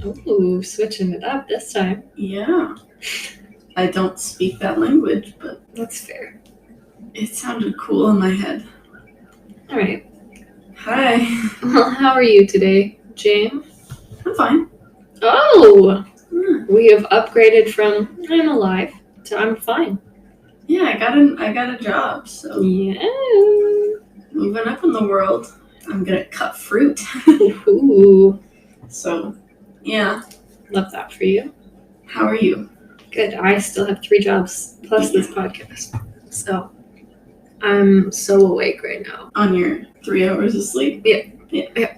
Ooh, switching it up this time. Yeah. I don't speak that language, but That's fair. it sounded cool in my head. All right. Hi. Well, how are you today, James? I'm fine. Oh! We have upgraded from I'm alive to I'm fine. Yeah, I got a job, so Yeah. moving up in the world. I'm gonna cut fruit. Ooh. So, yeah. Love that for you. How are you? Good. I still have 3 jobs plus this podcast. So I'm so awake right now. On your 3 hours of sleep? Yeah.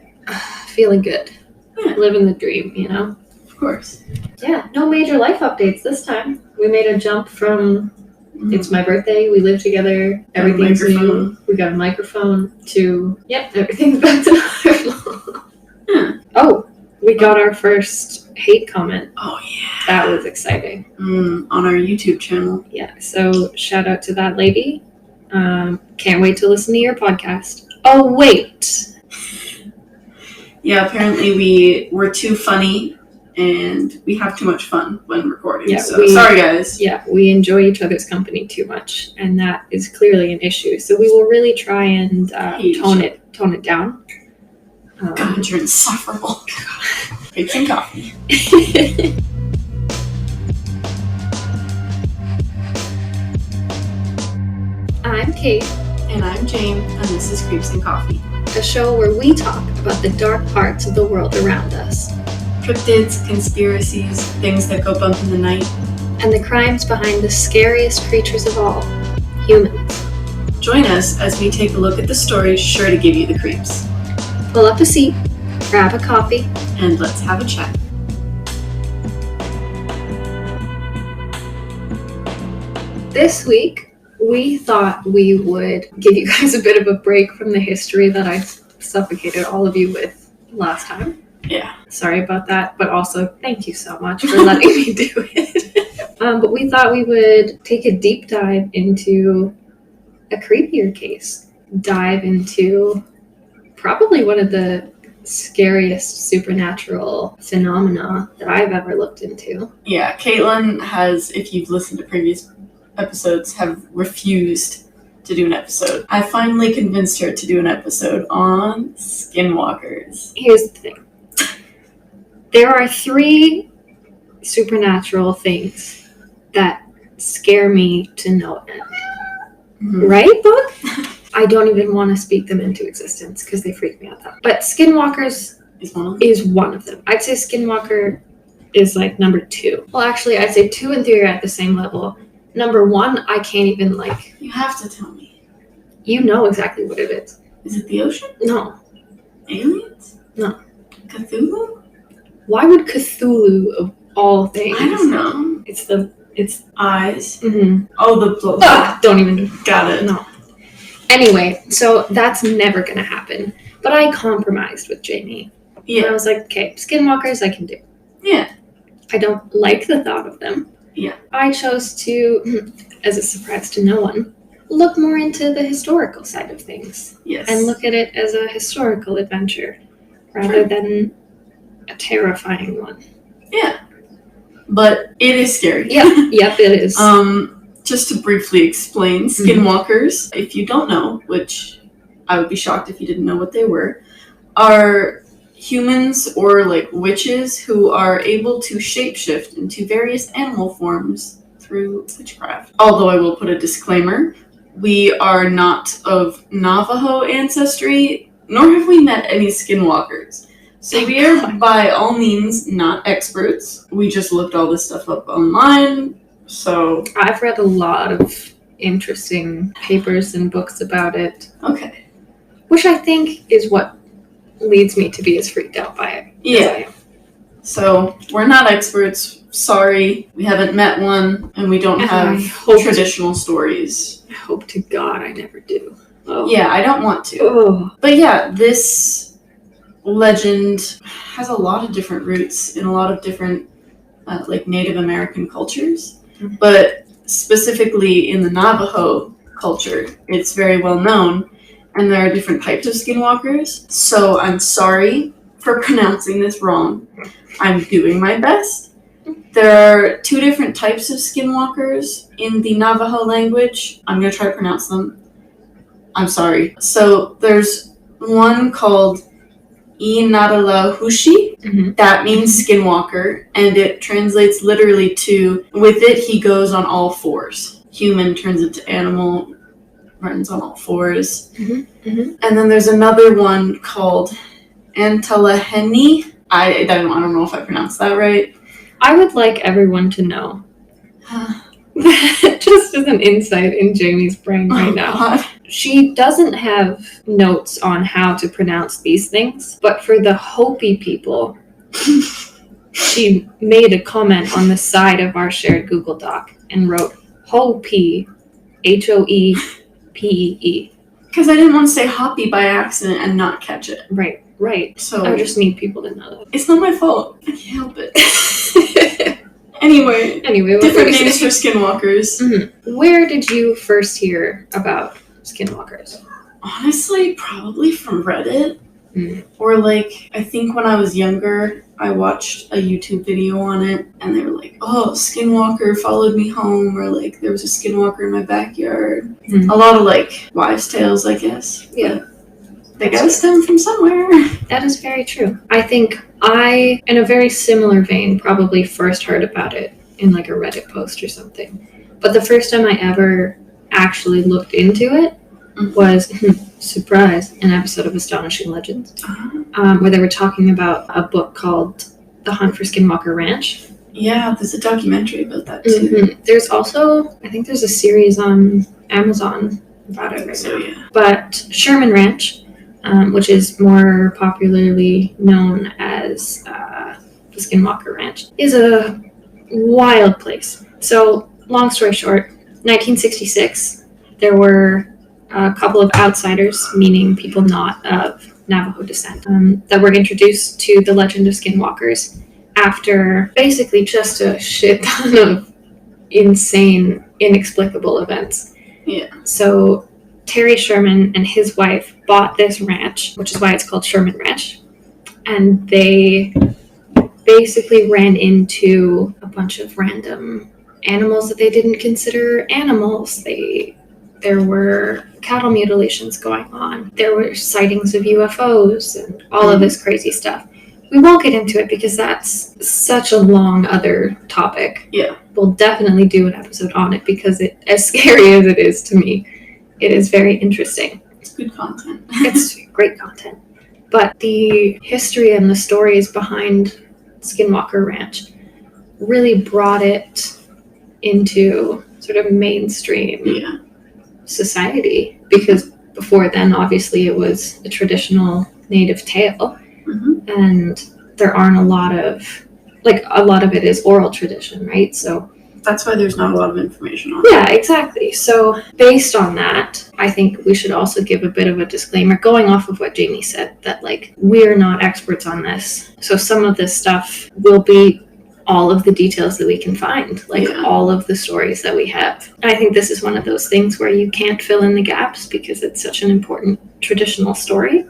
Feeling good. Yeah. Living the dream, you know? Of course. Yeah, no major life updates this time. We made a jump from it's my birthday, we live together, everything's new, we got a microphone, to, yep, everything's back to normal. Yeah. Oh, we got our first hate comment. Oh, yeah. That was exciting. On our YouTube channel. Yeah, so shout out to that lady. Can't wait to listen to your podcast. Oh, wait. Yeah, apparently we were too funny and we have too much fun when recording. Yeah, sorry, guys. Yeah, we enjoy each other's company too much, and that is clearly an issue. So we will really try and tone it down. God, you're insufferable. Take some coffee. I'm Kate. And I'm Jane, and this is Creeps and Coffee. A show where we talk about the dark parts of the world around us. Cryptids, conspiracies, things that go bump in the night. And the crimes behind the scariest creatures of all, humans. Join us as we take a look at the stories sure to give you the creeps. Pull up a seat, grab a coffee, and let's have a chat. This week, we thought we would give you guys a bit of a break from the history that I suffocated all of you with last time. Yeah. Sorry about that, but also thank you so much for letting me do it. But we thought we would take a deep dive into a creepier case. Dive into probably one of the scariest supernatural phenomena that I've ever looked into. Yeah, Caitlin has, if you've listened to previous episodes, have refused to do an episode. I finally convinced her to do an episode on Skinwalkers. Here's the thing. There are 3 supernatural things that scare me to no end. Mm-hmm. Right, book? I don't even want to speak them into existence because they freak me out. But Skinwalkers is one of them. I'd say Skinwalker is like number 2. Well, actually, I'd say 2 and 3 are at the same level. Number 1, I can't even You have to tell me. You know exactly what it is. Is it the ocean? No. Aliens? No. Cthulhu? Why would Cthulhu, of all things? I don't know. It's eyes. Mm-hmm. Oh, the don't even. Got it. No. Anyway, so that's never going to happen. But I compromised with Jamie. Yeah. And I was like, okay, Skinwalkers I can do. Yeah. I don't like the thought of them. Yeah. I chose to, as a surprise to no one, look more into the historical side of things. Yes. And look at it as a historical adventure rather than a terrifying one. Yeah. But it is scary. Yep, it is. Just to briefly explain, Skinwalkers, if you don't know, which I would be shocked if you didn't know what they were, are humans or like witches who are able to shapeshift into various animal forms through witchcraft. Although I will put a disclaimer, we are not of Navajo ancestry, nor have we met any Skinwalkers. So we are by all means not experts. We just looked all this stuff up online. So I've read a lot of interesting papers and books about it. Okay. Which I think is what leads me to be as freaked out by it. Yeah. So we're not experts. Sorry, we haven't met one, and we don't have traditional stories. I hope to God I never do. Oh. Yeah, I don't want to. Oh. But yeah, this legend has a lot of different roots in a lot of different like Native American cultures. Mm-hmm. But specifically in the Navajo culture, it's very well known. And there are different types of skinwalkers. So I'm sorry for pronouncing this wrong. I'm doing my best. There are 2 different types of Skinwalkers in the Navajo language. I'm going to try to pronounce them. I'm sorry. So there's one called naaldlooshii. That means Skinwalker, and it translates literally to, with it he goes on all fours. Human turns into animal, runs on all fours. And then there's another one called Nihodilhil. I don't know if I pronounced that right. I would like everyone to know that just as an insight in Jamie's brain right now. God. She doesn't have notes on how to pronounce these things, but for the Hopi people, she made a comment on the side of our shared Google Doc and wrote Hopi, Hoepee. Because I didn't want to say Hoppy by accident and not catch it. Right. So I just need people to know that. It's not my fault. I can't help it. Anyway, different names for Skinwalkers. Where did you first hear about Skinwalkers? Honestly, probably from Reddit. Or like, I think when I was younger, I watched a YouTube video on it, and they were like, oh, Skinwalker followed me home, or like, there was a Skinwalker in my backyard. A lot of like, wives' tales, I guess. Yeah. They gotta stem from somewhere. That is very true. I think I, in a very similar vein, probably first heard about it in like a Reddit post or something. But the first time I ever actually looked into it was, surprise, an episode of Astonishing Legends, where they were talking about a book called The Hunt for Skinwalker Ranch. Yeah, there's a documentary about that too. There's also, I think there's a series on Amazon about it right now. Yeah. But Sherman Ranch, which is more popularly known as the Skinwalker Ranch, is a wild place. So, long story short, 1966, there were a couple of outsiders, meaning people not of Navajo descent, that were introduced to the legend of Skinwalkers after basically just a shit ton of insane, inexplicable events. Yeah. So Terry Sherman and his wife bought this ranch, which is why it's called Sherman Ranch, and they basically ran into a bunch of random animals that they didn't consider animals. There were cattle mutilations going on. There were sightings of UFOs and all of this crazy stuff. We won't get into it because that's such a long other topic. Yeah. We'll definitely do an episode on it because it, as scary as it is to me, it is very interesting. It's good content. It's great content. But the history and the stories behind Skinwalker Ranch really brought it into sort of mainstream society, because before then, obviously, it was a traditional native tale, and there aren't a lot of it is oral tradition, right? So that's why there's not a lot of information on it. Yeah, exactly. So based on that, I think we should also give a bit of a disclaimer going off of what Jamie said, that like we're not experts on this. So some of this stuff will be all of the details that we can find, like all of the stories that we have. And I think this is one of those things where you can't fill in the gaps because it's such an important traditional story.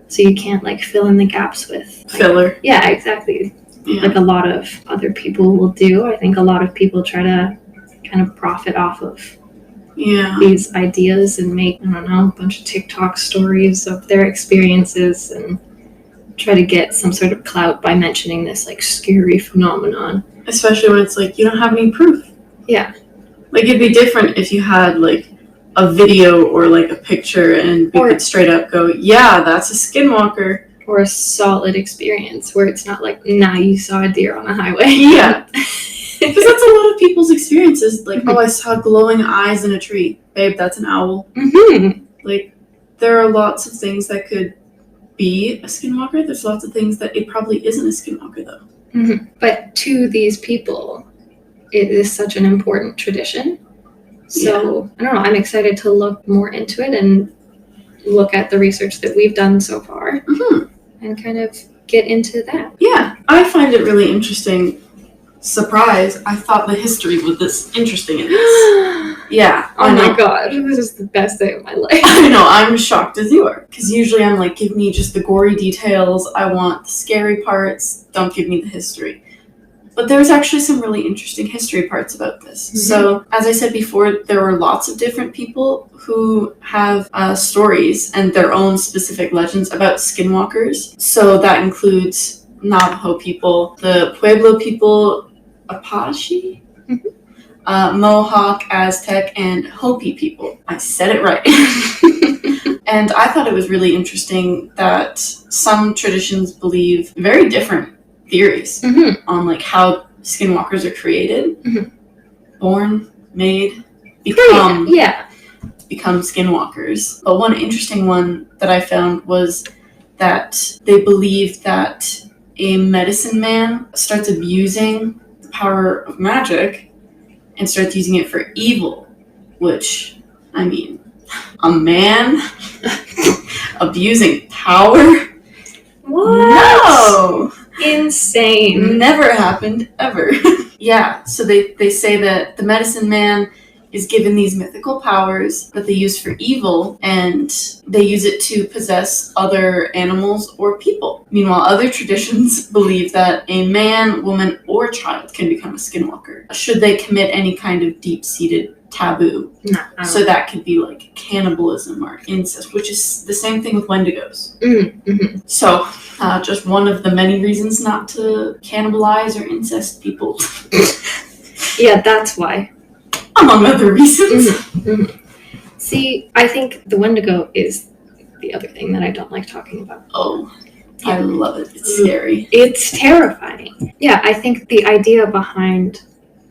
So you can't like fill in the gaps with filler. Yeah, exactly. Yeah. Like a lot of other people will do. I think a lot of people try to kind of profit off of these ideas and make, I don't know, a bunch of TikTok stories of their experiences and try to get some sort of clout by mentioning this like scary phenomenon. Especially when it's like you don't have any proof. Yeah. Like it'd be different if you had like a video or like a picture and we could straight up go, yeah, that's a Skinwalker. Or a solid experience where it's not like, nah, you saw a deer on the highway. Yeah. Because that's a lot of people's experiences. Like, oh, I saw glowing eyes in a tree. Babe, that's an owl. Like, there are lots of things that could be a Skinwalker. There's lots of things that it probably isn't a Skinwalker, though. But to these people, it is such an important tradition. So, I don't know, I'm excited to look more into it and look at the research that we've done so far and kind of get into that. Yeah, I find it really interesting. Surprise, I thought the history was this interesting in this. Yeah. Oh my god, this is the best day of my life. I know, I'm shocked as you are. Because usually I'm like, give me just the gory details. I want the scary parts. Don't give me the history. But there's actually some really interesting history parts about this. Mm-hmm. So, as I said before, there were lots of different people who have stories and their own specific legends about skinwalkers. So that includes Navajo people, the Pueblo people, Apache, Mohawk, Aztec, and Hopi people. I said it right. And I thought it was really interesting that some traditions believe very different theories on like how skinwalkers are created, born, made, become skinwalkers. But one interesting one that I found was that they believe that a medicine man starts abusing the power of magic and starts using it for evil, which, I mean, a man abusing power? What? No! Insane. Never happened, ever. Yeah, so they say that the medicine man is given these mythical powers that they use for evil, and they use it to possess other animals or people. Meanwhile, other traditions believe that a man, woman, or child can become a skinwalker should they commit any kind of deep-seated taboo. No. So that could be like cannibalism or incest, which is the same thing with Wendigos. So, just one of the many reasons not to cannibalize or incest people. Yeah, that's why. Among other reasons. See, I think the Wendigo is the other thing that I don't like talking about. Oh, I love it. It's scary. It's terrifying. Yeah, I think the idea behind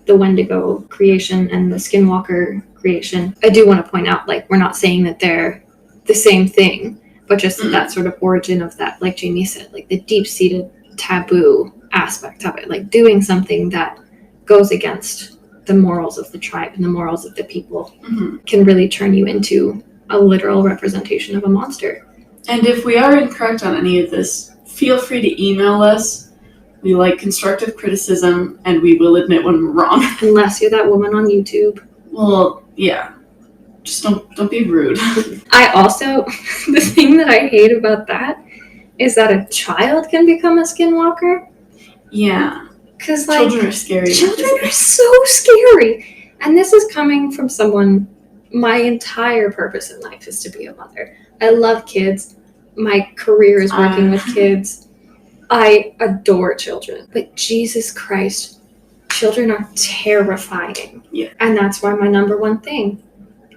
the Wendigo creation and the Skinwalker creation, I do want to point out, like, we're not saying that they're the same thing, but just that sort of origin of that, like Jamie said, like the deep-seated taboo aspect of it, like doing something that goes against the morals of the tribe and the morals of the people can really turn you into a literal representation of a monster. And if we are incorrect on any of this, feel free to email us. We like constructive criticism, and we will admit when we're wrong. Unless you're that woman on YouTube. Well, yeah. Just don't be rude. I also, the thing that I hate about that is that a child can become a skinwalker. Yeah. Because, like, children are scary. Children are so scary. And this is coming from someone, my entire purpose in life is to be a mother. I love kids. My career is working with kids. I adore children. But Jesus Christ, children are terrifying. Yeah. And that's why my number one thing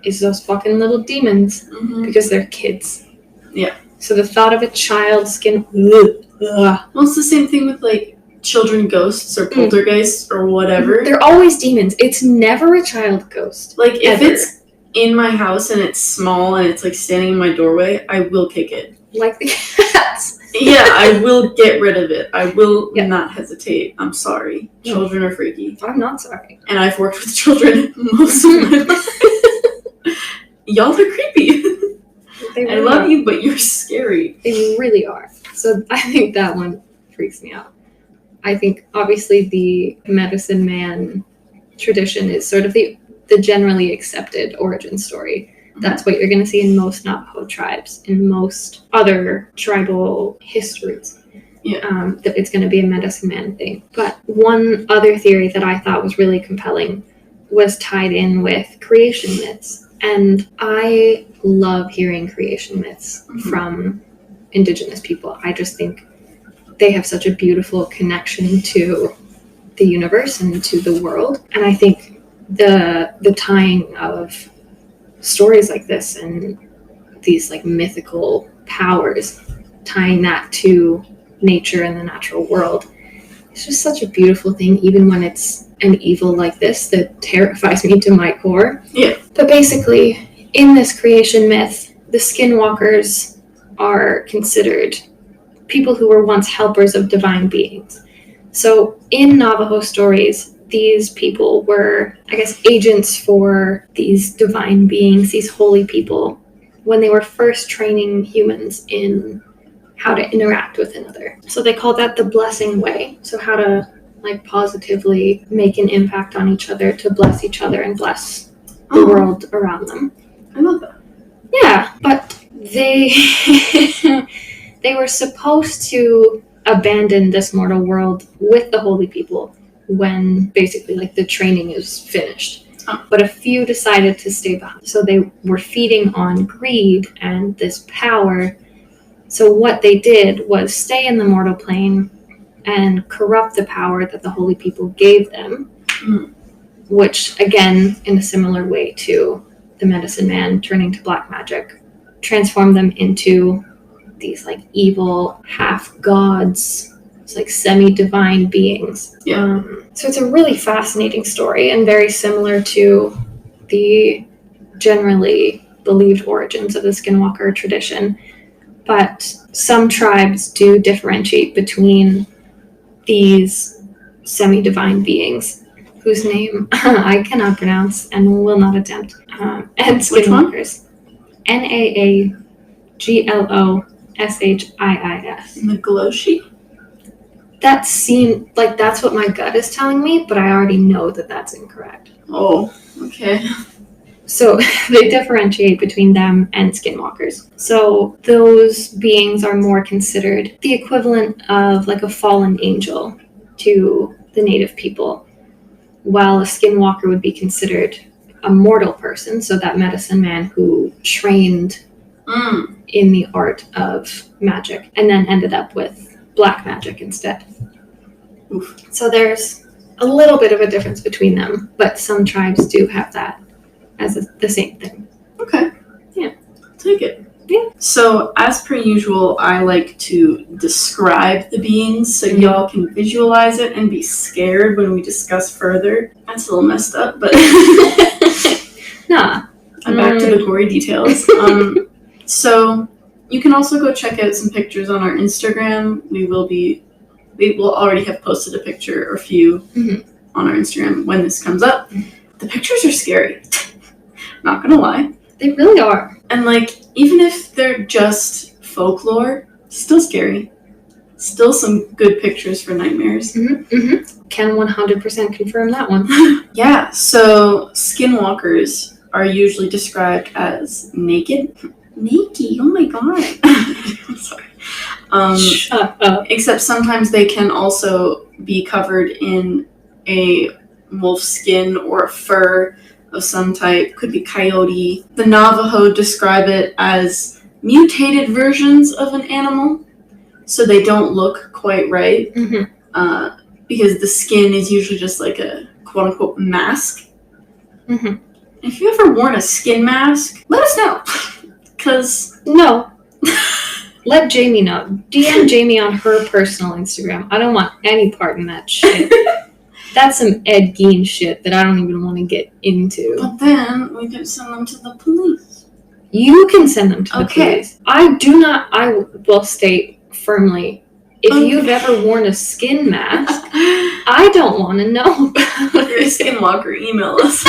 is those fucking little demons. Because they're kids. Yeah. So the thought of a child skin... Well, it's the same thing with, like, children ghosts or poltergeists or whatever. They're always demons. It's never a child ghost. Like, if it's in my house and it's small and it's, like, standing in my doorway, I will kick it. Like the cats. Yeah, I will get rid of it. I will not hesitate. I'm sorry. Children are freaky. I'm not sorry. And I've worked with children most of my life. Y'all are creepy. Really I love you, but you're scary. They really are. So I think that one freaks me out. I think, obviously, the medicine man tradition is sort of the generally accepted origin story. That's what you're going to see in most Navajo tribes, in most other tribal histories. Yeah. That it's going to be a medicine man thing. But one other theory that I thought was really compelling was tied in with creation myths. And I love hearing creation myths from Indigenous people. I just think they have such a beautiful connection to the universe and to the world. And I think the tying of stories like this and these like mythical powers, tying that to nature and the natural world, it's just such a beautiful thing, even when it's an evil like this that terrifies me to my core. Yeah. But basically, in this creation myth, the skinwalkers are considered people who were once helpers of divine beings. So in Navajo stories, these people were, I guess, agents for these divine beings, these holy people, when they were first training humans in how to interact with another. So they call that the blessing way. So how to like positively make an impact on each other, to bless each other and bless the world around them. I love that. Yeah, but they they were supposed to abandon this mortal world with the holy people when basically like the training is finished. Oh. But a few decided to stay behind. So they were feeding on greed and this power. So what they did was stay in the mortal plane and corrupt the power that the holy people gave them, which again, in a similar way to the medicine man turning to black magic, transformed them into these like evil half gods. It's like semi-divine beings. Yeah. So it's a really fascinating story and very similar to the generally believed origins of the Skinwalker tradition. But some tribes do differentiate between these semi-divine beings whose name I cannot pronounce and will not attempt. And Skinwalkers. Naaldlooshii. Naaldlooshii? That seemed like that's what my gut is telling me, but I already know that that's incorrect. Oh, okay. So they differentiate between them and Skinwalkers. So those beings are more considered the equivalent of like a fallen angel to the native people, while a Skinwalker would be considered a mortal person, so that medicine man who trained in the art of magic and then ended up with black magic instead. Oof. So there's a little bit of a difference between them, but some tribes do have that as the same thing. Okay. Yeah. Take it. Yeah. So, as per usual, I like to describe the beings so y'all can visualize it and be scared when we discuss further. That's a little messed up, but Nah. I'm back to the gory details. So, you can also go check out some pictures on our Instagram. We will already have posted a picture or a few on our Instagram when this comes up. The pictures are scary. Not gonna lie. They really are. And like, even if they're just folklore, still scary. Still some good pictures for nightmares. Can 100% confirm that one. Yeah, so Skinwalkers are usually described as naked. Naked, oh my god. I'm sorry. Shut up. Except sometimes they can also be covered in a wolf skin or a fur of some type. Could be coyote. The Navajo describe it as mutated versions of an animal, so they don't look quite right. Because the skin is usually just like a quote-unquote mask. If you ever worn a skin mask, let us know. Because... No. Let Jamie know. DM Jamie on her personal Instagram. I don't want any part in that shit. That's some Ed Gein shit that I don't even want to get into. But then we can send them to the police. You can send them to the police. I will state firmly, if you've ever worn a skin mask, I don't want to know about it. You're a Skinwalker, email us.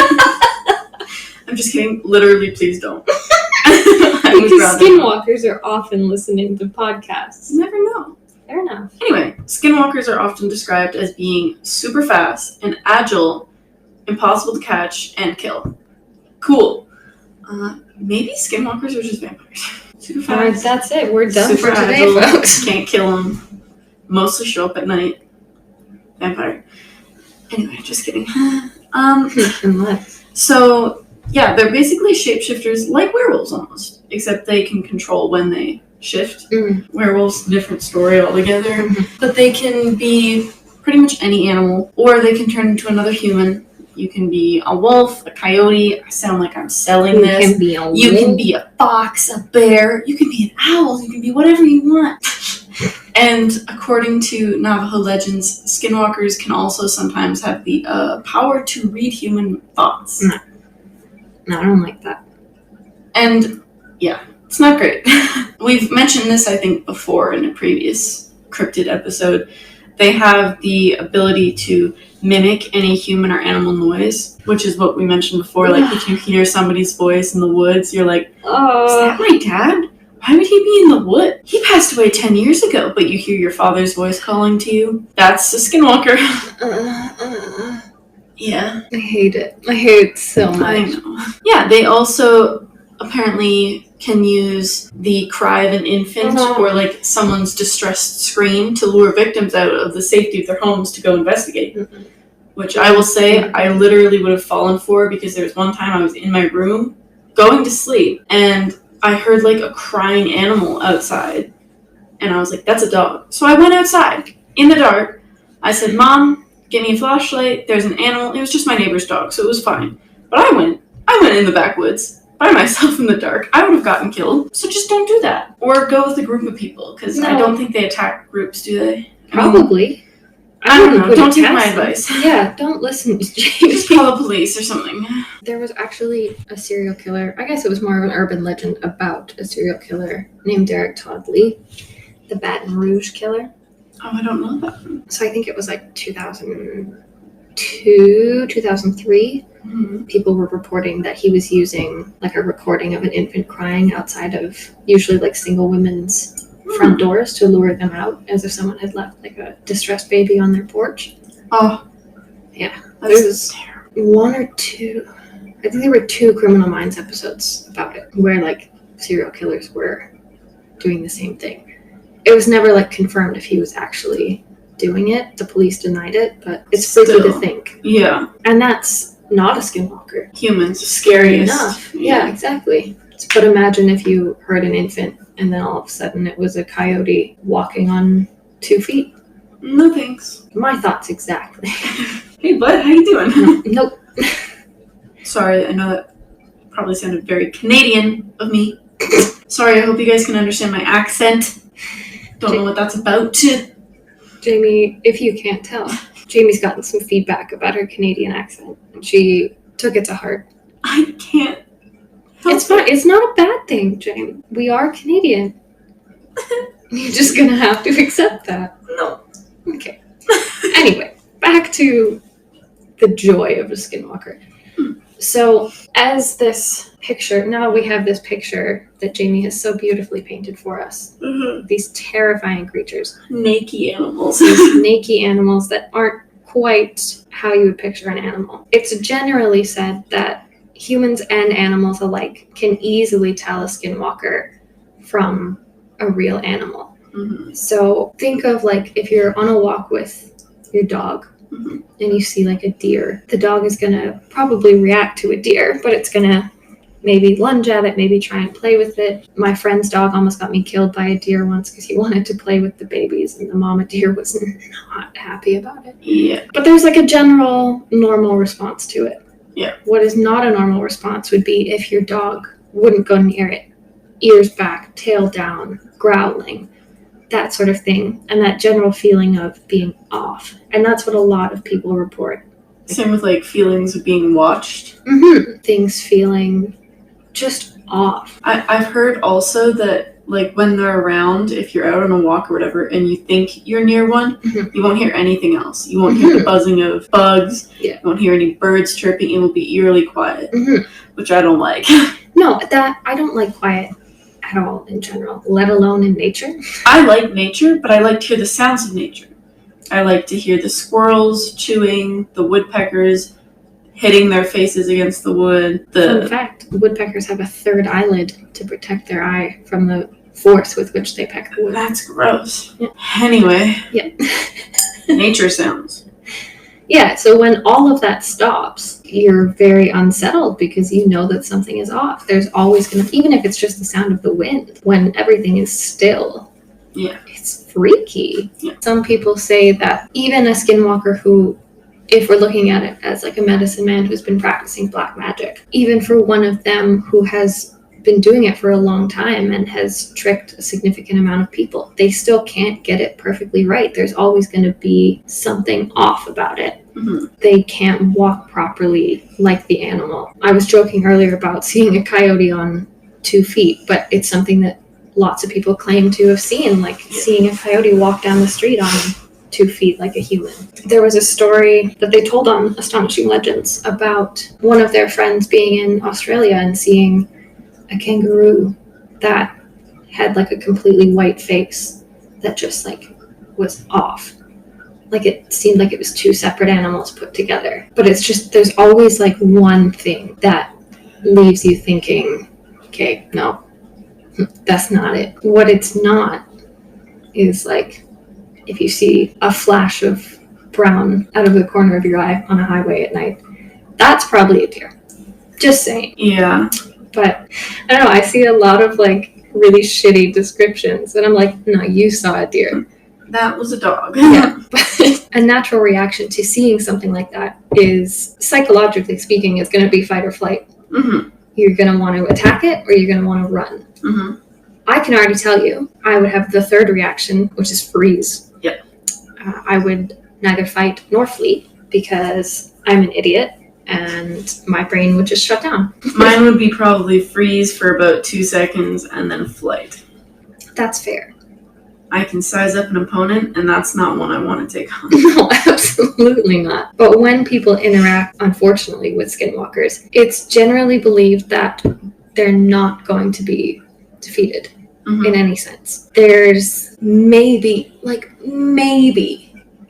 I'm just kidding. Literally, please don't. Because Skinwalkers are often listening to podcasts. You never know. Fair enough. Anyway, Skinwalkers are often described as being super fast and agile, impossible to catch and kill. Cool. Maybe Skinwalkers are just vampires. Super fast. That's it. We're done super for today, agile, folks. Can't kill them. Mostly show up at night. Vampire. Anyway, just kidding. So, yeah, they're basically shapeshifters like werewolves almost, except they can control when they shift. Werewolves, different story altogether. But they can be pretty much any animal, or they can turn into another human. You can be a wolf, a coyote. I sound like I'm selling this. You can be a wolf. You can be a fox, a bear. You can be an owl. You can be whatever you want. And according to Navajo legends, Skinwalkers can also sometimes have the power to read human thoughts. No, I don't like that. And, yeah, it's not great. We've mentioned this, I think, before in a previous cryptid episode. They have the ability to mimic any human or animal noise, which is what we mentioned before. Like, if you hear somebody's voice in the woods, you're like, is that my dad? Why would he be in the wood? He passed away 10 years ago, but you hear your father's voice calling to you. That's a Skinwalker. Yeah. I hate it. I hate it so much. I know. Yeah, they also apparently can use the cry of an infant or like someone's distressed scream to lure victims out of the safety of their homes to go investigate. Mm-hmm. Which I will say I literally would have fallen for, because there was one time I was in my room going to sleep and I heard like a crying animal outside. And I was like, that's a dog. So I went outside in the dark. I said, Mom, get me a flashlight. There's an animal. It was just my neighbor's dog, so it was fine. But I went in the backwoods by myself in the dark. I would have gotten killed. So just don't do that. Or go with a group of people, because I don't think they attack groups, do they? Probably. I don't know. Don't take my advice. Yeah, don't listen to Jamie. Just call the police or something. There was actually a serial killer. I guess it was more of an urban legend about a serial killer named Derek Todd Lee, the Baton Rouge killer. Oh, I don't know that. So I think it was like 2002, 2003. Mm-hmm. People were reporting that he was using like a recording of an infant crying outside of usually like single women's front doors to lure them out, as if someone had left like a distressed baby on their porch. Oh. Yeah. There was one or two, I think there were 2 Criminal Minds episodes about it, where like serial killers were doing the same thing. It was never like confirmed if he was actually doing it. The police denied it, but it's freaky to think. Yeah. And that's not a skinwalker. Humans, scariest. Enough. Yeah, exactly. But imagine if you heard an infant and then all of a sudden it was a coyote walking on 2 feet. No thanks. My thoughts exactly. Hey bud, how you doing? Nope. Sorry, I know that probably sounded very Canadian of me. Sorry, I hope you guys can understand my accent. Don't know what that's about. Jamie, if you can't tell, Jamie's gotten some feedback about her Canadian accent, and she took it to heart. I can't. It's fine. It's not a bad thing, Jamie. We are Canadian. You're just gonna have to accept that. No. Okay. Anyway, back to the joy of a skinwalker. So, as this picture, now we have this picture that Jamie has so beautifully painted for us. Mm-hmm. These terrifying creatures. Naked animals. These naked animals that aren't quite how you would picture an animal. It's generally said that humans and animals alike can easily tell a skinwalker from a real animal. Mm-hmm. So think of like if you're on a walk with your dog, mm-hmm. and you see like a deer, the dog is gonna probably react to a deer, but it's gonna maybe lunge at it, maybe try and play with it. My friend's dog almost got me killed by a deer once because he wanted to play with the babies and the mama deer was not happy about it. Yeah. But there's like a general normal response to it. Yeah. What is not a normal response would be if your dog wouldn't go near it, ears back, tail down, growling, that sort of thing, and that general feeling of being off. And that's what a lot of people report. Same with like feelings of being watched. Mm-hmm. Things feeling just off. I've heard also that like when they're around, if you're out on a walk or whatever and you think you're near one, mm-hmm. you won't hear anything else. You won't hear the buzzing of bugs. Yeah. You won't hear any birds chirping. It will be eerily quiet, mm-hmm. which I don't like. No, that I don't like quiet at all in general, let alone in nature. I like nature, but I like to hear the sounds of nature. I like to hear the squirrels chewing, the woodpeckers hitting their faces against the wood. Fun fact, woodpeckers have a third eyelid to protect their eye from the force with which they peck the wood. That's gross. Yeah. Anyway. Yeah. Nature sounds. Yeah, so when all of that stops, you're very unsettled because you know that something is off. There's always going to, even if it's just the sound of the wind, when everything is still, yeah, it's freaky. Yeah. Some people say that even a skinwalker who, if we're looking at it as like a medicine man who's been practicing black magic, even for one of them who has been doing it for a long time and has tricked a significant amount of people, they still can't get it perfectly right. There's always going to be something off about it. Mm-hmm. They can't walk properly like the animal. I was joking earlier about seeing a coyote on 2 feet, but it's something that lots of people claim to have seen, like seeing a coyote walk down the street on 2 feet like a human. There was a story that they told on Astonishing Legends about one of their friends being in Australia and seeing a kangaroo that had like a completely white face that just like was off. like it seemed like it was two separate animals put together. But it's just, there's always like one thing that leaves you thinking, okay, no, that's not it. What it's not is like if you see a flash of brown out of the corner of your eye on a highway at night, that's probably a deer. Just saying. Yeah. But I don't know, I see a lot of like really shitty descriptions and I'm like, no, you saw a deer. That was a dog. Yeah. But a natural reaction to seeing something like that is, psychologically speaking, is going to be fight or flight. Mm-hmm. You're going to want to attack it or you're going to want to run. Mm-hmm. I can already tell you, I would have the third reaction, which is freeze. Yeah. I would neither fight nor flee because I'm an idiot and my brain would just shut down. Mine would be probably freeze for about 2 seconds and then flight. That's fair. I can size up an opponent, and that's not one I want to take on. No, absolutely not. But when people interact, unfortunately, with skinwalkers, it's generally believed that they're not going to be defeated in any sense. There's maybe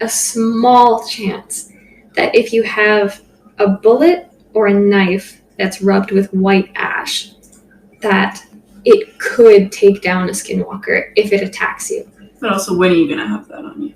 a small chance that if you have a bullet or a knife that's rubbed with white ash, that it could take down a skinwalker if it attacks you. But also, when are you going to have that on you?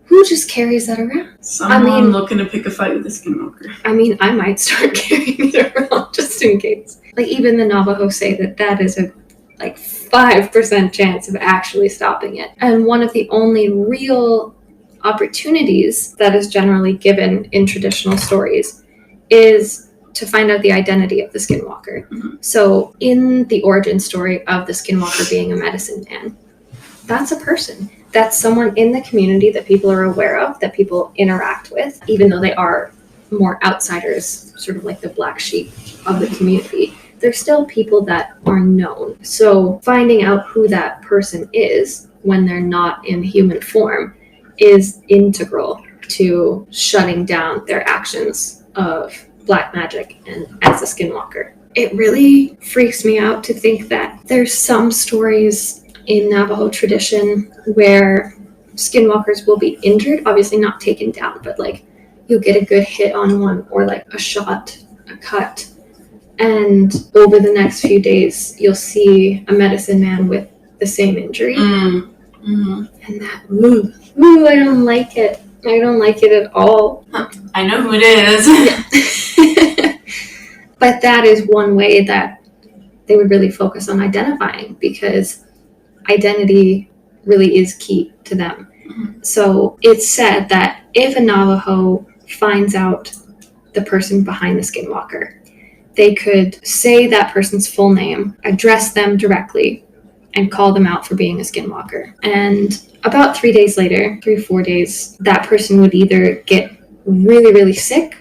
Who just carries that around? Someone looking to pick a fight with a skinwalker. I mean, I might start carrying it around just in case. Like, even the Navajo say that is a 5% chance of actually stopping it. And one of the only real opportunities that is generally given in traditional stories is to find out the identity of the skinwalker. Mm-hmm. So in the origin story of the skinwalker being a medicine man, that's a person. That's someone in the community that people are aware of, that people interact with, even though they are more outsiders, sort of like the black sheep of the community. They're still people that are known. So finding out who that person is when they're not in human form is integral to shutting down their actions of black magic and as a skinwalker. It really freaks me out to think that there's some stories in Navajo tradition where skinwalkers will be injured, obviously not taken down, but like you'll get a good hit on one or like a shot, a cut, and over the next few days you'll see a medicine man with the same injury. And that, I don't like it. I don't like it at all. I know who it is. But that is one way that they would really focus on identifying, because identity really is key to them. So it's said that if a Navajo finds out the person behind the skinwalker, they could say that person's full name, address them directly, and call them out for being a skinwalker. And about 3 days later, 3-4 days, that person would either get really, really sick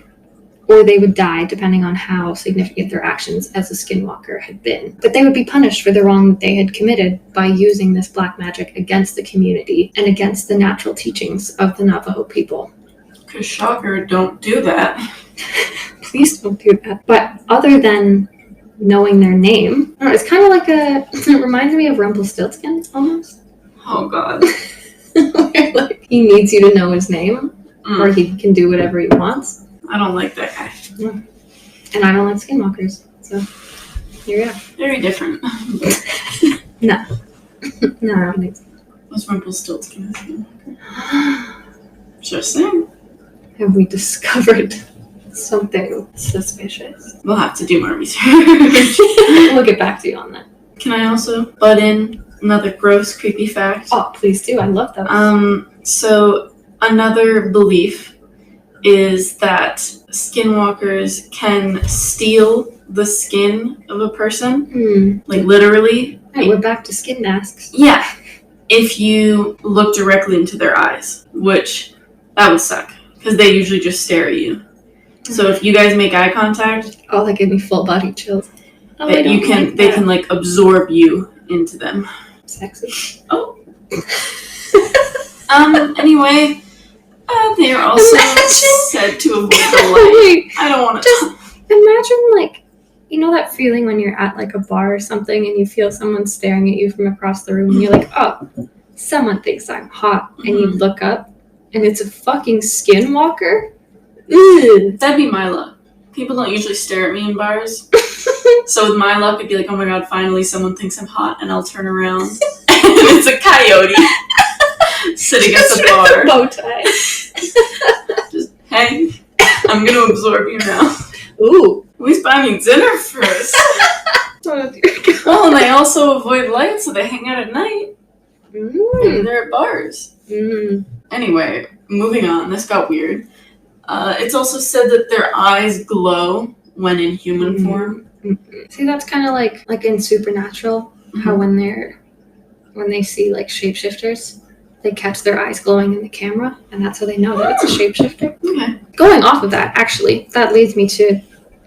or they would die, depending on how significant their actions as a skinwalker had been. But they would be punished for the wrong they had committed by using this black magic against the community and against the natural teachings of the Navajo people. Because shocker, don't do that. Please don't do that. But other than knowing their name, I don't know, it's kind of like it reminds me of Rumpelstiltskin, almost. Oh, God. Where, like, he needs you to know his name, or he can do whatever he wants. I don't like that guy. Yeah. And I don't like skinwalkers, so here you go. Very different. No. No, I don't think so. Was Rumpelstiltskin a skinwalker? Just saying. Have we discovered something suspicious? We'll have to do more research. We'll get back to you on that. Can I also butt in another gross, creepy fact? Oh, please do. I love those. So another belief is that skinwalkers can steal the skin of a person. Like, literally. Right, we're back to skin masks. Yeah. If you look directly into their eyes, which that would suck, because they usually just stare at you. So if you guys make eye contact, oh, that gave me full body chills. Oh, that you can, like, they can like absorb you into them. Sexy. Oh. Anyway, they are also said to avoid the light. I don't want to. Just imagine, like, you know that feeling when you're at like a bar or something and you feel someone staring at you from across the room and you're like, oh, someone thinks I'm hot, and you look up and it's a fucking skinwalker? Ugh. That'd be my luck. People don't usually stare at me in bars. So with my luck, I'd be like, oh my god, finally someone thinks I'm hot, and I'll turn around. And it's a coyote sitting at the bar. Bow tie. Just, hey, I'm gonna absorb you now. Ooh. At least buy me dinner first. Oh, dear God. Well, and they also avoid light, so they hang out at night. And they're at bars. Anyway, moving on. This got weird. It's also said that their eyes glow when in human form. See, that's kind of like in Supernatural, how when they see like shapeshifters, they catch their eyes glowing in the camera, and that's how they know that it's a shapeshifter. Okay. Going off of that, actually, that leads me to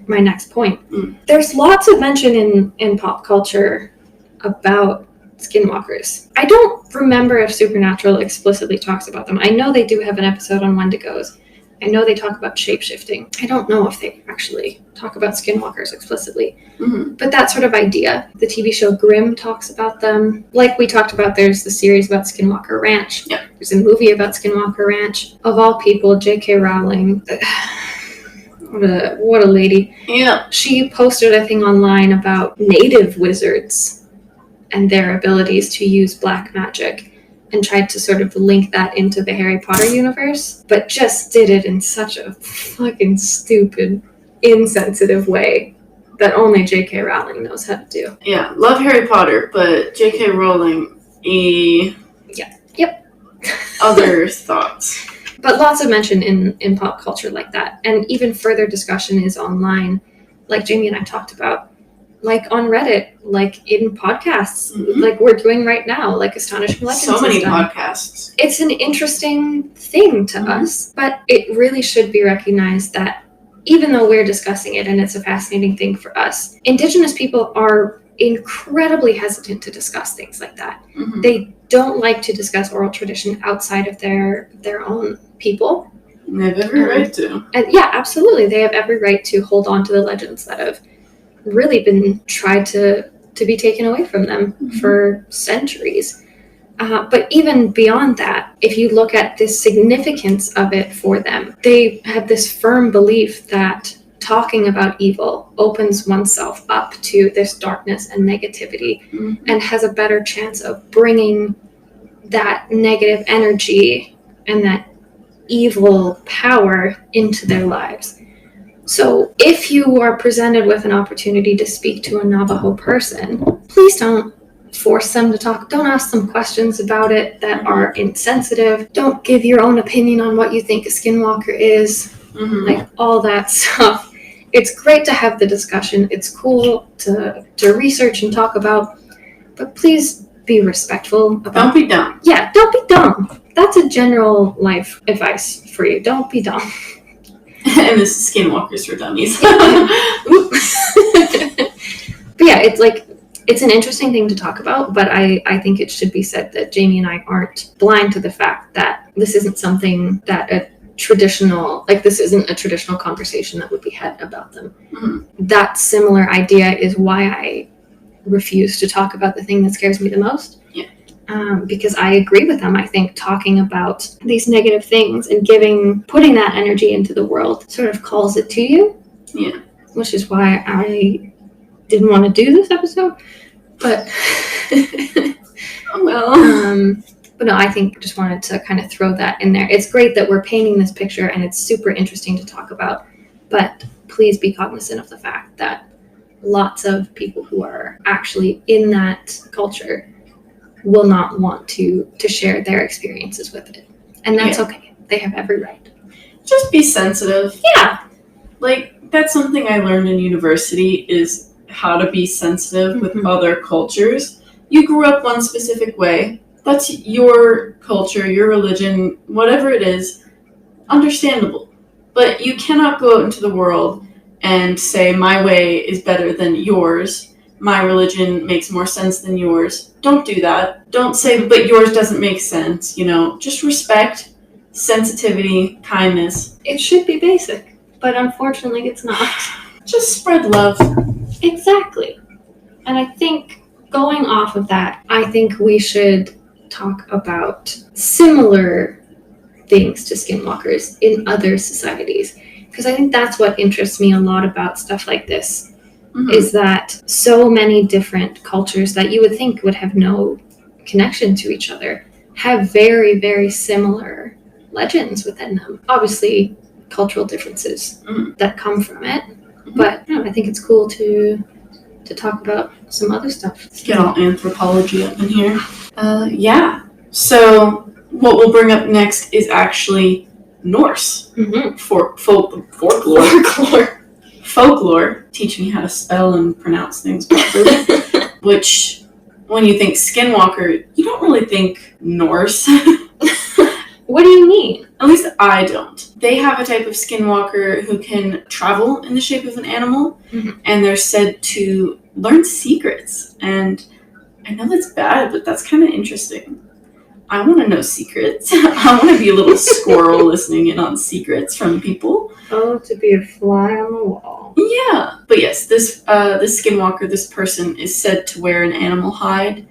my next point. There's lots of mention in pop culture about skinwalkers. I don't remember if Supernatural explicitly talks about them. I know they do have an episode on Wendigos. I know they talk about shapeshifting. I don't know if they actually talk about skinwalkers explicitly. But that sort of idea. The TV show Grimm talks about them. Like we talked about, there's the series about Skinwalker Ranch. Yeah. There's a movie about Skinwalker Ranch. Of all people, J.K. Rowling, what a lady. Yeah. She posted a thing online about native wizards and their abilities to use black magic, and tried to sort of link that into the Harry Potter universe, but just did it in such a fucking stupid, insensitive way that only J.K. Rowling knows how to do. Yeah, love Harry Potter, but J.K. Rowling, Yep. Other thoughts. But lots of mention in pop culture like that, and even further discussion is online, like Jamie and I talked about, like on Reddit, like in podcasts, like we're doing right now, like Astonishing Legends. So many podcasts. It's an interesting thing to us, but it really should be recognized that even though we're discussing it and it's a fascinating thing for us, Indigenous people are incredibly hesitant to discuss things like that. They don't like to discuss oral tradition outside of their own people. And they have every right to. And yeah, absolutely. They have every right to hold on to the legends that have really been tried to be taken away from them for centuries. But even beyond that, if you look at the significance of it for them, they have this firm belief that talking about evil opens oneself up to this darkness and negativity, and has a better chance of bringing that negative energy and that evil power into their lives. So if you are presented with an opportunity to speak to a Navajo person, please don't force them to talk. Don't ask them questions about it that are insensitive. Don't give your own opinion on what you think a skinwalker is. Like all that stuff. It's great to have the discussion. It's cool to research and talk about, but please be respectful. Don't be dumb. Yeah, don't be dumb. That's a general life advice for you. Don't be dumb. And this is Skinwalkers for Dummies. But yeah, it's an interesting thing to talk about, but I think it should be said that Jamie and I aren't blind to the fact that this isn't something that this isn't a traditional conversation that would be had about them. That similar idea is why I refuse to talk about the thing that scares me the most. Because I agree with them. I think talking about these negative things and putting that energy into the world sort of calls it to you. Yeah. Which is why I didn't want to do this episode. But oh well. But no, I think I just wanted to kind of throw that in there. It's great that we're painting this picture and it's super interesting to talk about. But please be cognizant of the fact that lots of people who are actually in that culture will not want to share their experiences with it. And that's okay. They have every right. Just be sensitive. Yeah. Like, that's something I learned in university is how to be sensitive with other cultures. You grew up one specific way. That's your culture, your religion, whatever it is. Understandable. But you cannot go out into the world and say, my way is better than yours. My religion makes more sense than yours. Don't do that. Don't say, but yours doesn't make sense. Just respect, sensitivity, kindness. It should be basic, but unfortunately it's not. Just spread love. Exactly. And I think going off of that, I think we should talk about similar things to skinwalkers in other societies. Because I think that's what interests me a lot about stuff like this, is that so many different cultures that you would think would have no connection to each other have very, very similar legends within them. Obviously, cultural differences that come from it, but I think it's cool to talk about some other stuff. Let's get all anthropology up in here. Yeah. So what we'll bring up next is actually Norse folklore. Teach me how to spell and pronounce things properly. Which, when you think Skinwalker, you don't really think Norse. What do you mean? At least I don't. They have a type of skinwalker who can travel in the shape of an animal, and they're said to learn secrets. And I know that's bad, but that's kind of interesting. I want to know secrets. I want to be a little squirrel listening in on secrets from people. Oh, to be a fly on the wall. Yeah. But yes, this skinwalker, this person, is said to wear an animal hide.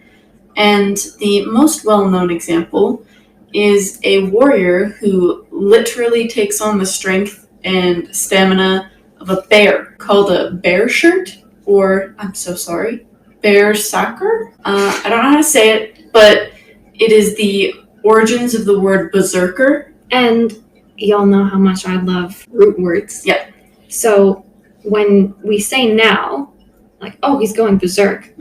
And the most well-known example is a warrior who literally takes on the strength and stamina of a bear, called a bear shirt, or, I'm so sorry, bear sacker? I don't know how to say it, but it is the origins of the word berserker. And y'all know how much I love root words. Yeah. So when we say now, like, oh, he's going berserk,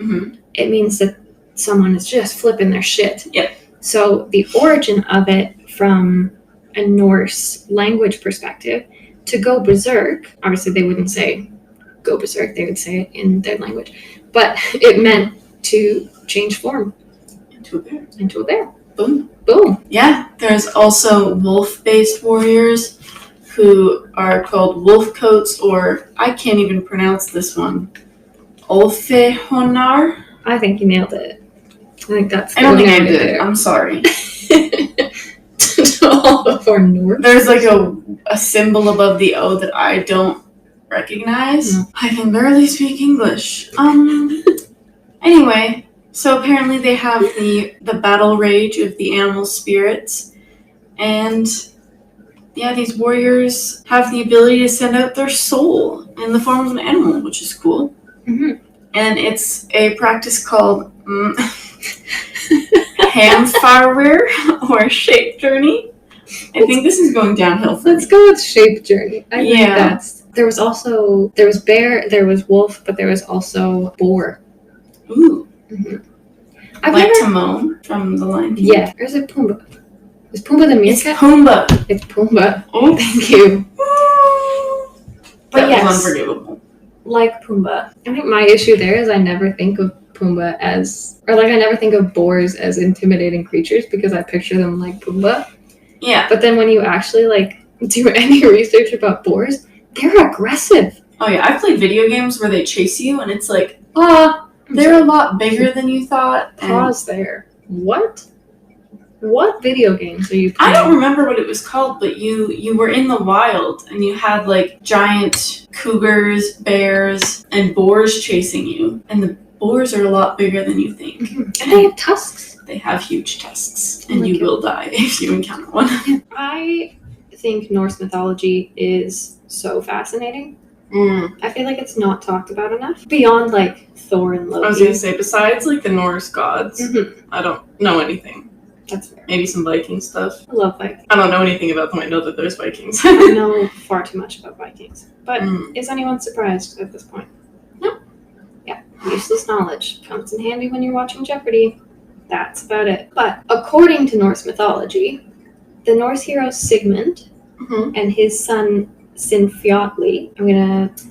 it means that someone is just flipping their shit. Yeah. So the origin of it from a Norse language perspective, to go berserk, obviously they wouldn't say go berserk, they would say it in their language, but it meant to change form. Into a bear. Boom. Boom. Yeah, there's also wolf-based warriors who are called wolf coats, or I can't even pronounce this one. Olfehonar? I think you nailed it. I think that's. I don't think I did. I'm sorry. To all of our North. There's like a symbol above the O that I don't recognize. I can barely speak English. Anyway, so apparently they have the battle rage of the animal spirits, and yeah, these warriors have the ability to send out their soul in the form of an animal, which is cool. And it's a practice called Hamfarir or Shape Journey. I think this is going downhill for Let's go with Shape Journey. I think Yeah. that's. There was bear, there was wolf, but there was also boar. Ooh. I've Like never. Timon from The Lion King. Yeah. Or is it Pumbaa? Is Pumbaa the It's meerkat? Pumbaa. It's Pumbaa. Oh, Thank you. But that yes, was unforgivable. like Pumbaa. I think my issue there is I never think of Pumbaa as, or like I never think of boars as intimidating creatures because I picture them like Pumbaa. Yeah. But then when you actually like do any research about boars, they're aggressive. Oh yeah, I've played video games where they chase you, and it's like, they're a lot bigger than you thought. Pause there. What? What video games are you playing? I don't remember what it was called, but you were in the wild, and you had like giant cougars, bears, and boars chasing you, and the boars are a lot bigger than you think. And they have tusks. They have huge tusks, and you will die if you encounter one. I think Norse mythology is so fascinating. I feel like it's not talked about enough. Beyond like Thor and Loki. I was gonna say, besides like the Norse gods, I don't know anything. That's fair. Maybe some Viking stuff. I love Vikings. I don't know anything about them. I know that there's Vikings. I know far too much about Vikings. But is anyone surprised at this point? No. Yeah. Useless knowledge comes in handy when you're watching Jeopardy. That's about it. But according to Norse mythology, the Norse hero Sigmund and his son Sinfjotli.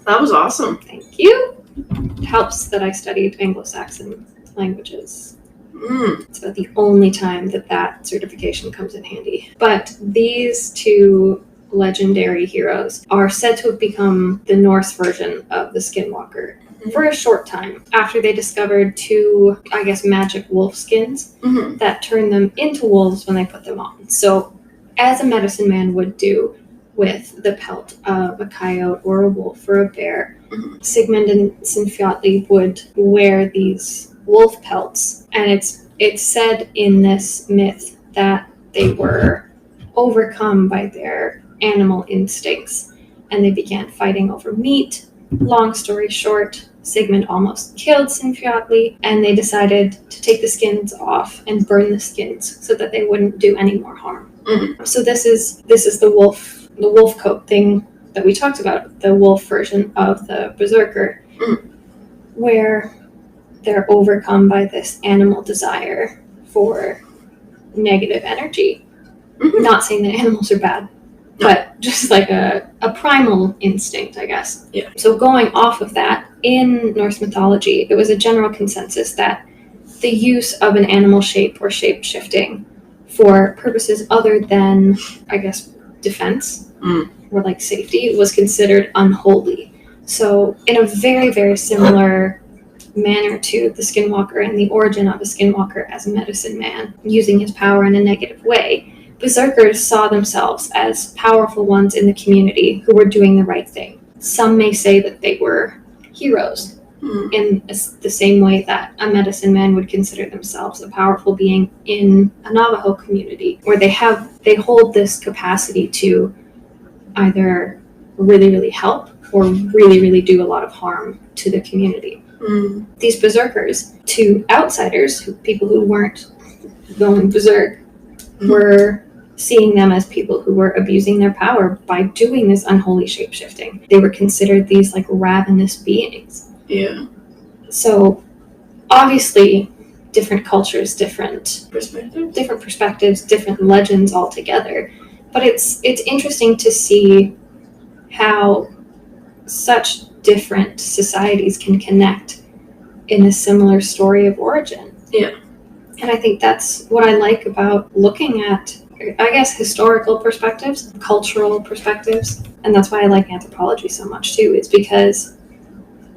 That was awesome. Thank you. It helps that I studied Anglo-Saxon languages. It's about the only time that certification comes in handy. But these two legendary heroes are said to have become the Norse version of the Skinwalker for a short time after they discovered two, I guess, magic wolf skins that turned them into wolves when they put them on. So, as a medicine man would do with the pelt of a coyote or a wolf or a bear, Sigmund and Sinfjotli would wear these wolf pelts, and it's said in this myth that they were overcome by their animal instincts, and they began fighting over meat. Long story short, Sigmund almost killed Sinfiotli, and they decided to take the skins off and burn the skins so that they wouldn't do any more harm. So this is the wolf coat thing that we talked about, the wolf version of the berserker, where they're overcome by this animal desire for negative energy. Not saying that animals are bad, but just like a primal instinct, I guess. Yeah. So going off of that, in Norse mythology, it was a general consensus that the use of an animal shape or shape shifting for purposes other than, I guess, defense or like safety was considered unholy. So in a very, very similar manner to the Skinwalker and the origin of a Skinwalker as a medicine man using his power in a negative way, berserkers saw themselves as powerful ones in the community who were doing the right thing. Some may say that they were heroes in the same way that a medicine man would consider themselves a powerful being in a Navajo community, where they hold this capacity to either really, really help or really, really do a lot of harm to the community. These berserkers, to outsiders, people who weren't going berserk, were seeing them as people who were abusing their power by doing this unholy shape-shifting. They were considered these like ravenous beings. Yeah. So obviously different cultures, different perspectives, different legends altogether. But it's interesting to see how such different societies can connect in a similar story of origin. Yeah. And I think that's what I like about looking at, I guess, historical perspectives, cultural perspectives. And that's why I like anthropology so much too, is because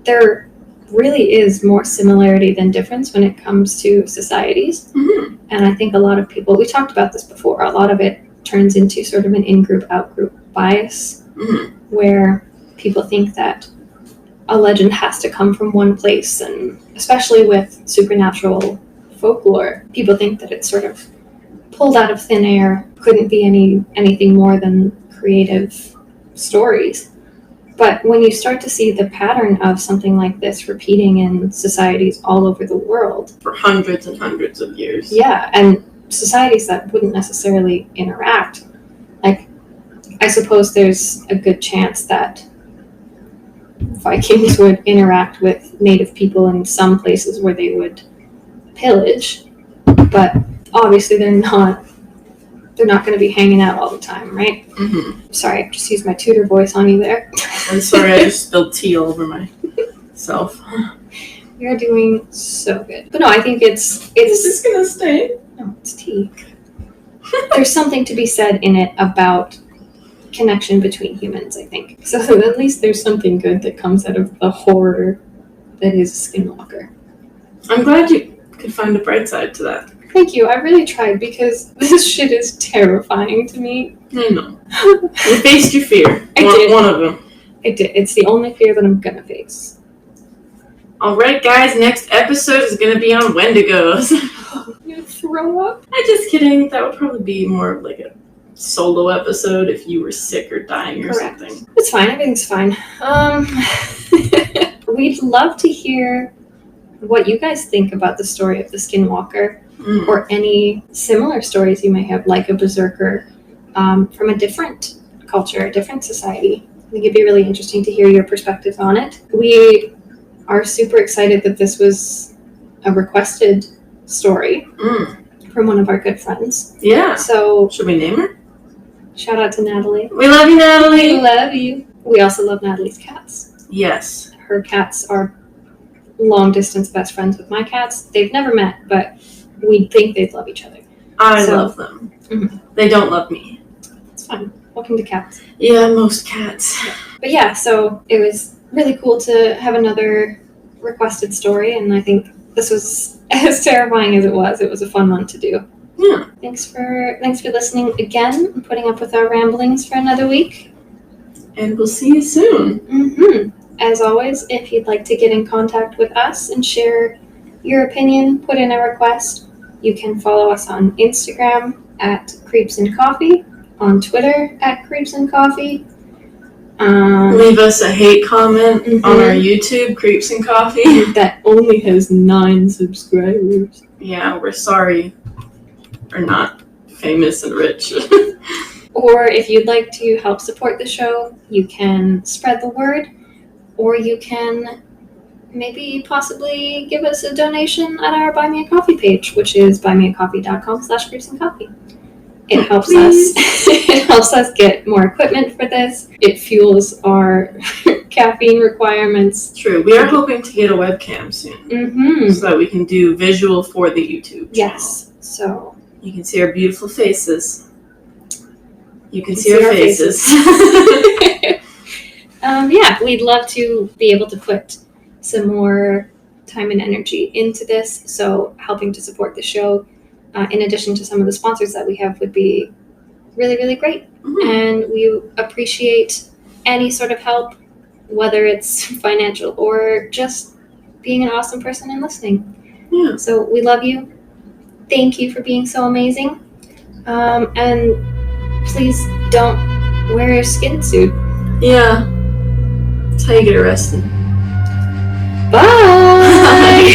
there really is more similarity than difference when it comes to societies. And I think a lot of people, we talked about this before, a lot of it turns into sort of an in-group, out-group bias, where people think that a legend has to come from one place, and especially with supernatural folklore, people think that it's sort of pulled out of thin air, couldn't be anything more than creative stories. But when you start to see the pattern of something like this repeating in societies all over the world for hundreds and hundreds of years, yeah, and societies that wouldn't necessarily interact, like, I suppose there's a good chance that Vikings would interact with native people in some places where they would pillage, but obviously they're not going to be hanging out all the time, right? Sorry, I just used my tutor voice on you there. I'm sorry, I just spilled tea all over myself. You're doing so good. But no, I think it's Is this gonna stay? No, it's tea. There's something to be said in it about connection between humans, I think. So at least there's something good that comes out of the horror that is Skinwalker. I'm glad you could find a bright side to that. Thank you. I really tried, because this shit is terrifying to me. I know. You faced your fear. I did. One of them. I did. It's the only fear that I'm gonna face. Alright guys, next episode is gonna be on Wendigos. You throw up? I'm just kidding. That would probably be more of like a solo episode if you were sick or dying or something. It's fine. Everything's fine. We'd love to hear what you guys think about the story of the Skinwalker, or any similar stories you may have, like a berserker, from a different culture, a different society. I think it'd be really interesting to hear your perspectives on it. We are super excited that this was a requested story from one of our good friends. Yeah. So should we name her? Shout out to Natalie. We love you, Natalie. We love you. We also love Natalie's cats. Yes. Her cats are long distance best friends with my cats. They've never met, but we think they'd love each other. I love them. They don't love me. It's fine. Welcome to cats. Yeah, most cats. Yeah. But yeah, so it was really cool to have another requested story, and I think this was, as terrifying as it was a fun one to do. Yeah. Thanks for listening again and putting up with our ramblings for another week. And we'll see you soon. As always, if you'd like to get in contact with us and share your opinion, put in a request, you can follow us on Instagram at Creeps and Coffee, on Twitter at Creeps and Coffee. Leave us a hate comment Mhm. on our YouTube, Creeps and Coffee. That only has 9 subscribers. Yeah, we're sorry. We're not famous and rich. Or if you'd like to help support the show, you can spread the word, or you can maybe possibly give us a donation at our Buy Me a Coffee page, which is buymeacoffee.com/creepsandcoffee. It helps us. It helps us get more equipment for this. It fuels our caffeine requirements. True. We are hoping to get a webcam soon, Mm-hmm. so that we can do visual for the YouTube channel. Yes. So You can see our beautiful faces. You can see our faces. Yeah, we'd love to be able to put some more time and energy into this. So helping to support the show, in addition to some of the sponsors that we have, would be really, really great. Mhm. And we appreciate any sort of help, whether it's financial or just being an awesome person and listening. Yeah. So we love you. Thank you for being so amazing. And please don't wear a skin suit. Yeah. That's how you get arrested. Bye!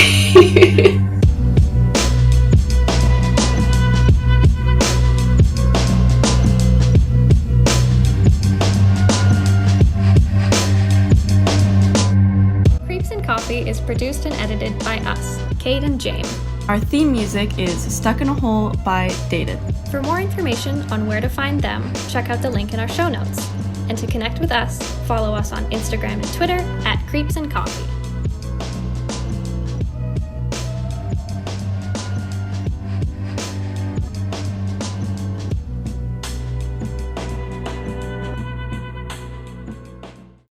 Creeps and Coffee is produced and edited by us, Kate and James. Our theme music is Stuck in a Hole by Dated. For more information on where to find them, check out the link in our show notes. And to connect with us, follow us on Instagram and Twitter at Creeps and Coffee.